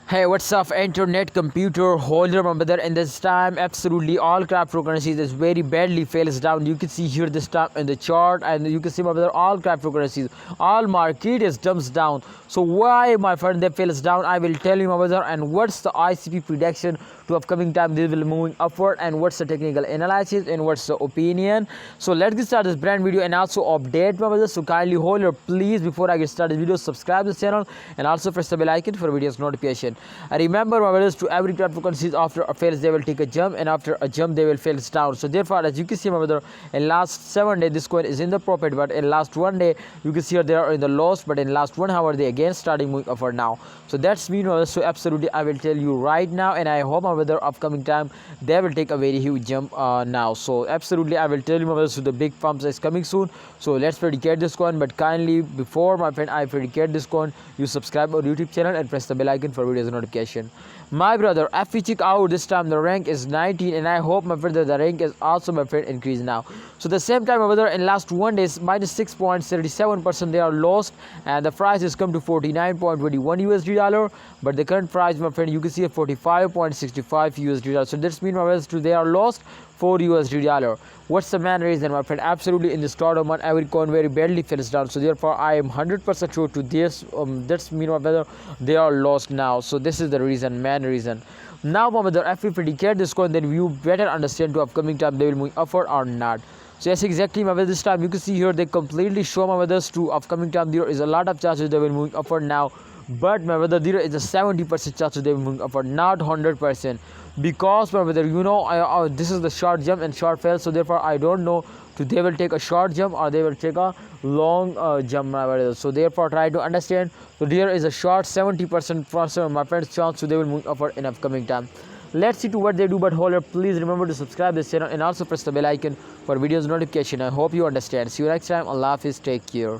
Hey, what's up, internet computer holder, my brother? And this time, absolutely all cryptocurrencies is very badly fails down. You can see here this time in the chart, and you can see, my brother, all cryptocurrencies, all market is dumps down. So why, my friend, they fails down? I will tell you, my brother. And what's the ICP prediction to upcoming time? They will moving upward, and what's the technical analysis and what's the opinion? So let's get started this brand video and also update, my brother. So kindly hold your please before I get started video, subscribe this channel and also press the bell icon for videos notification. I remember, my brothers, to every cryptocurrencies after a fails they will take a jump, and after a jump they will fails down. So therefore, as you can see, my brother, in last 7 days this coin is in the profit, but in last 1 day you can see here they are in the loss, but in last 1 hour they again starting moving upward now. So that's me, my brother. So absolutely I will tell you right now, and I hope, my brother, upcoming time they will take a very huge jump now. So absolutely I will tell you, my brother. So the big pumps is coming soon, so let's predicate this coin. But kindly, before, my friend, I predicate this coin, you subscribe our YouTube channel and press the bell icon for videos notification. My brother, if we check out this time, the rank is 19, and I hope, my brother, the rank is also, my friend, increased now. So the same time, my brother, in last 1 days minus 6.37% they are lost, and the price has come to 49.21 USD dollar, but the current price, my friend, you can see at 45.65 USD dollar. So that's mean, my brother, they are lost 4 USD dollar. What's the main reason, my friend? Absolutely, in the start of month every coin very badly falls down, so therefore I am 100% sure to this. That's mean, my brother, they are lost now. So this is the reason, main reason. Now, my brother, if we predicate this coin, then you better understand to upcoming time they will move upward or not. So yes, exactly, my brother, this time you can see here they completely show, my brothers, to upcoming time there is a lot of chances they will move upward now, but, my brother, there is a 70% chance they will move upward, not 100%, because, my brother, you know, this is the short jump and short fail, so therefore I don't know to they will take a short jump or they will take a long jump, my brother. So therefore try to understand. So there is a short 70% my friends chance, so they will move upward in upcoming time. Let's see to what they do, but hold up, please remember to subscribe this channel and also press the bell icon for videos notification. I hope you understand. See you next time. Allah Hafiz, take care.